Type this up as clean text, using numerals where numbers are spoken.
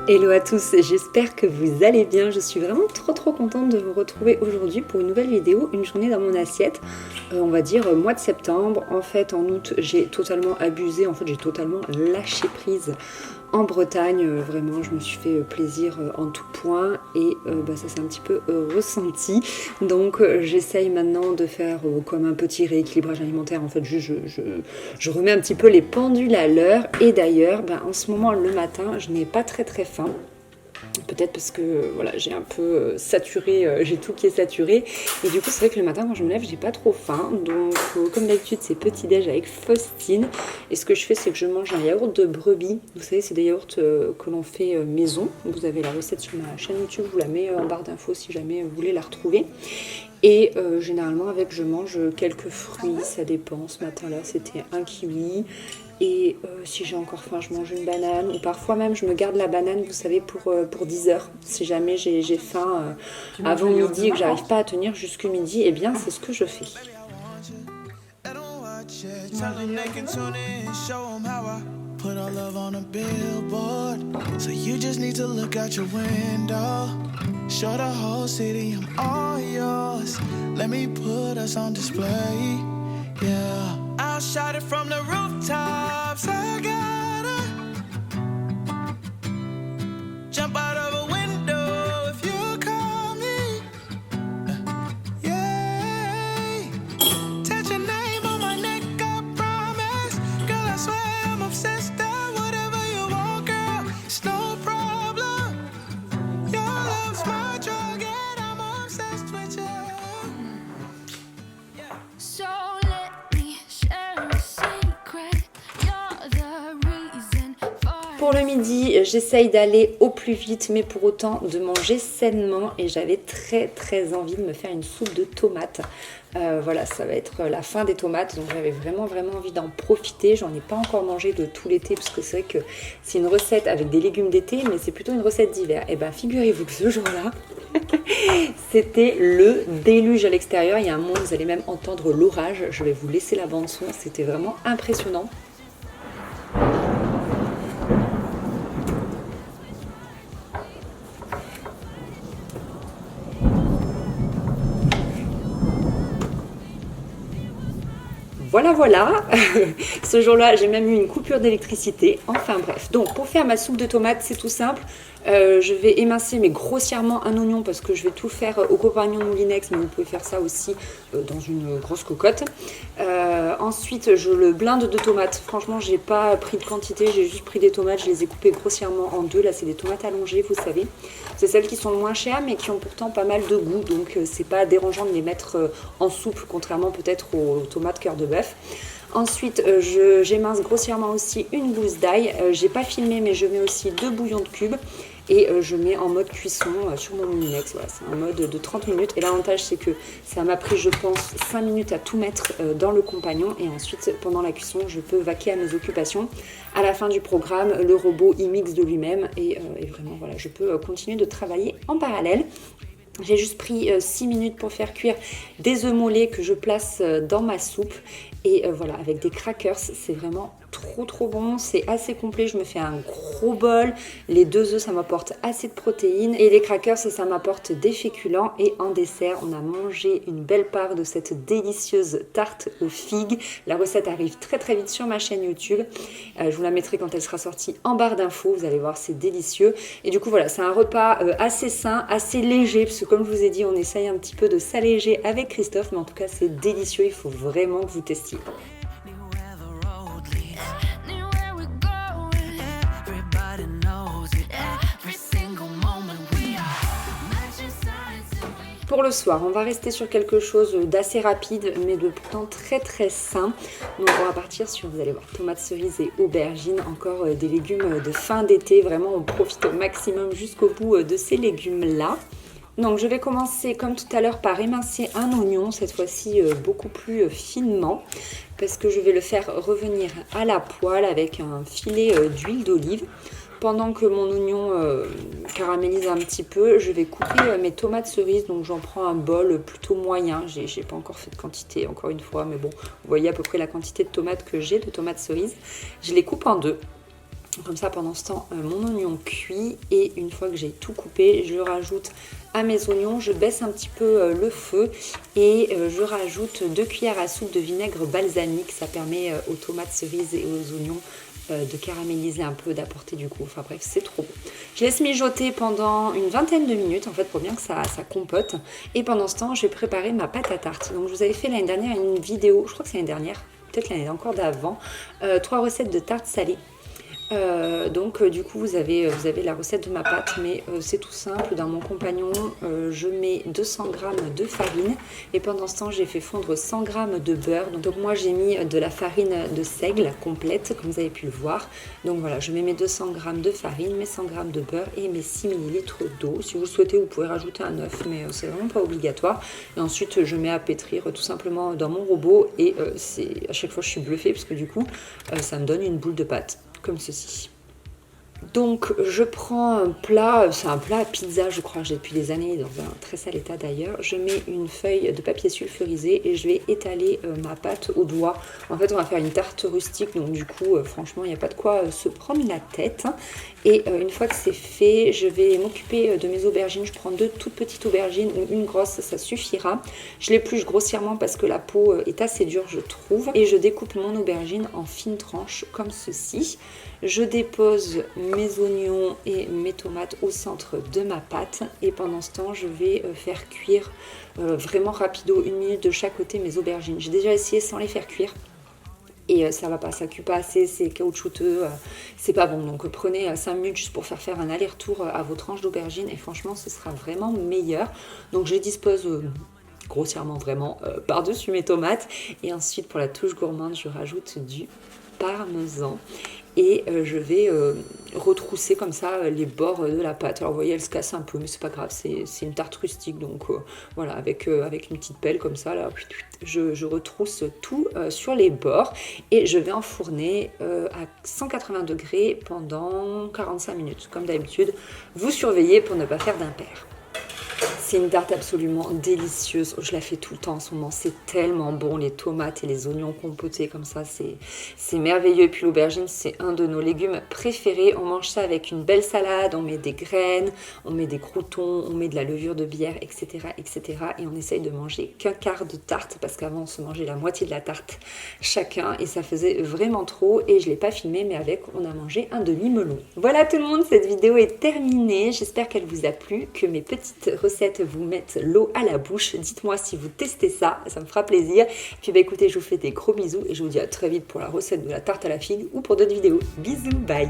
Hello à tous, j'espère que vous allez bien. Je suis vraiment trop contente de vous retrouver aujourd'hui pour une nouvelle vidéo, une journée dans mon assiette, on va dire mois de septembre. En fait en août j'ai totalement abusé, en fait j'ai totalement lâché prise en Bretagne, vraiment je me suis fait plaisir en tout point et ça s'est un petit peu ressenti. Donc j'essaye maintenant de faire comme un petit rééquilibrage alimentaire, en fait je remets un petit peu les pendules à l'heure. Et d'ailleurs en ce moment le matin je n'ai pas très faim. Peut-être parce que voilà, j'ai un peu saturé, j'ai tout qui est saturé. Et du coup, c'est vrai que le matin, quand je me lève, j'ai pas trop faim. Donc, comme d'habitude, c'est petit-déj avec Faustine. Et ce que je fais, c'est que je mange un yaourt de brebis. Vous savez, c'est des yaourts que l'on fait maison. Vous avez la recette sur ma chaîne YouTube. Je vous la mets en barre d'infos si jamais vous voulez la retrouver. Et généralement, avec, je mange quelques fruits. Ça dépend. Ce matin-là, c'était un kiwi. Et si j'ai encore faim, je mange une banane. Ou parfois même, je me garde la banane, vous savez, pour 10 heures. Si jamais j'ai faim avant midi et que j'arrive pas à tenir jusqu'à midi, eh bien, c'est ce que je fais. Put our love on a billboard, so you just need to look out your window. Show the whole city I'm all yours. Let me put us on display, yeah. I'll shout it from the rooftops. I gotta jump out of a window if you call me. Yeah, touch your name on my neck, I promise. Girl, I swear I'm obsessed. Whatever you want, girl, it's no problem. Your love's my drug and I'm obsessed with you. Yeah. So let me share a secret. You're the reason for. Pour le midi, j'essaye d'aller au plus vite, mais pour autant de manger sainement. Et j'avais très envie de me faire une soupe de tomates. Voilà, ça va être la fin des tomates, donc j'avais vraiment envie d'en profiter. J'en ai pas encore mangé de tout l'été, parce que c'est vrai que c'est une recette avec des légumes d'été, mais c'est plutôt une recette d'hiver. Et figurez-vous que ce jour-là, c'était le déluge à l'extérieur. Il y a un moment, vous allez même entendre l'orage. Je vais vous laisser la bande son, c'était vraiment impressionnant. Voilà. Ce jour-là, j'ai même eu une coupure d'électricité. Enfin bref. Donc, pour faire ma soupe de tomates, c'est tout simple. Je vais émincer, mais grossièrement, un oignon parce que je vais tout faire au compagnon de moulinex, mais vous pouvez faire ça aussi dans une grosse cocotte. Ensuite, je le blinde de tomates. Franchement, j'ai pas pris de quantité, j'ai juste pris des tomates, je les ai coupées grossièrement en deux. Là, c'est des tomates allongées, vous savez. C'est celles qui sont moins chères, mais qui ont pourtant pas mal de goût. Donc, c'est pas dérangeant de les mettre en soupe, contrairement peut-être aux tomates cœur de bœuf. Ensuite, j'émince grossièrement aussi une gousse d'ail. J'ai pas filmé, mais je mets aussi 2 bouillons de cubes. Et je mets en mode cuisson sur mon moulinex. Voilà, c'est un mode de 30 minutes. Et l'avantage, c'est que ça m'a pris, je pense, 5 minutes à tout mettre dans le compagnon. Et ensuite, pendant la cuisson, je peux vaquer à mes occupations. À la fin du programme, le robot, il mixe de lui-même. Et vraiment, voilà, je peux continuer de travailler en parallèle. J'ai juste pris 6 minutes pour faire cuire des œufs mollets que je place dans ma soupe. Et voilà, avec des crackers, c'est vraiment trop bon. C'est assez complet, je me fais un gros bol. Les 2 œufs, ça m'apporte assez de protéines. Et les crackers, ça m'apporte des féculents. Et en dessert, on a mangé une belle part de cette délicieuse tarte aux figues. La recette arrive très vite sur ma chaîne YouTube. Je vous la mettrai quand elle sera sortie en barre d'infos. Vous allez voir, c'est délicieux. Et du coup, voilà, c'est un repas assez sain, assez léger. Parce que comme je vous ai dit, on essaye un petit peu de s'alléger avec Christophe. Mais en tout cas, c'est délicieux. Il faut vraiment que vous testiez. Pour le soir, on va rester sur quelque chose d'assez rapide, mais de pourtant très sain. Donc on va partir sur, vous allez voir, tomates cerises et aubergines, encore des légumes de fin d'été. Vraiment, on profite au maximum jusqu'au bout de ces légumes-là. Donc je vais commencer comme tout à l'heure par émincer un oignon, cette fois-ci beaucoup plus finement, parce que je vais le faire revenir à la poêle avec un filet d'huile d'olive. Pendant que mon oignon caramélise un petit peu, je vais couper mes tomates cerises. Donc j'en prends un bol plutôt moyen. J'ai pas encore fait de quantité, encore une fois, mais bon, vous voyez à peu près la quantité de tomates que j'ai, de tomates cerises. Je les coupe en deux. Comme ça, pendant ce temps, mon oignon cuit et une fois que j'ai tout coupé, je rajoute à mes oignons, je baisse un petit peu le feu et je rajoute 2 cuillères à soupe de vinaigre balsamique. Ça permet aux tomates cerises et aux oignons de caraméliser un peu, d'apporter du goût. Enfin bref, c'est trop bon. Je laisse mijoter pendant une vingtaine de minutes en fait pour bien que ça compote. Et pendant ce temps, je vais préparer ma pâte à tarte. Donc je vous avais fait l'année dernière une vidéo, je crois que c'est l'année dernière, peut-être l'année encore d'avant, 3 recettes de tarte salée. Du coup vous avez la recette de ma pâte, mais c'est tout simple. Dans mon compagnon, je mets 200 g de farine et pendant ce temps j'ai fait fondre 100 g de beurre. Donc moi j'ai mis de la farine de seigle complète comme vous avez pu le voir. Donc voilà, je mets mes 200 g de farine, mes 100 g de beurre et mes 6 ml d'eau. Si vous le souhaitez, vous pouvez rajouter un œuf, mais c'est vraiment pas obligatoire. Et ensuite je mets à pétrir tout simplement dans mon robot et à chaque fois je suis bluffée parce que du coup ça me donne une boule de pâte comme ceci. Donc je prends un plat, c'est un plat à pizza je crois, j'ai depuis des années dans un très sale état d'ailleurs. Je mets une feuille de papier sulfurisé et je vais étaler ma pâte au doigt. En fait on va faire une tarte rustique, donc du coup franchement il n'y a pas de quoi se prendre la tête. Et une fois que c'est fait, je vais m'occuper de mes aubergines. Je prends 2 toutes petites aubergines ou une grosse, ça suffira. Je l'épluche grossièrement parce que la peau est assez dure je trouve. Et je découpe mon aubergine en fines tranches comme ceci. Je dépose mes oignons et mes tomates au centre de ma pâte et pendant ce temps je vais faire cuire vraiment rapido, 1 minute de chaque côté mes aubergines. J'ai déjà essayé sans les faire cuire et ça va pas, ça cuit pas assez, c'est caoutchouteux, c'est pas bon. Donc prenez 5 minutes juste pour faire un aller-retour à vos tranches d'aubergines et franchement ce sera vraiment meilleur. Donc je les dispose grossièrement vraiment par-dessus mes tomates et ensuite pour la touche gourmande je rajoute du parmesan et je vais retrousser comme ça les bords de la pâte. Alors vous voyez elle se casse un peu mais c'est pas grave, c'est une tarte rustique donc voilà, avec une petite pelle comme ça là, je retrousse tout sur les bords et je vais enfourner à 180 degrés pendant 45 minutes comme d'habitude. Vous surveillez pour ne pas faire d'impair. C'est une tarte absolument délicieuse, je la fais tout le temps en ce moment, c'est tellement bon, les tomates et les oignons compotés comme ça, c'est merveilleux. Et puis l'aubergine, c'est un de nos légumes préférés, on mange ça avec une belle salade, on met des graines, on met des croûtons, on met de la levure de bière, etc. et on essaye de manger qu'un quart de tarte, parce qu'avant on se mangeait la moitié de la tarte chacun, et ça faisait vraiment trop, et je ne l'ai pas filmé, mais avec, on a mangé un demi-melon. Voilà tout le monde, cette vidéo est terminée, j'espère qu'elle vous a plu, que mes petites recettes vous mettent l'eau à la bouche. Dites-moi si vous testez ça, ça me fera plaisir. Puis écoutez, je vous fais des gros bisous et je vous dis à très vite pour la recette de la tarte à la figue ou pour d'autres vidéos. Bisous, bye.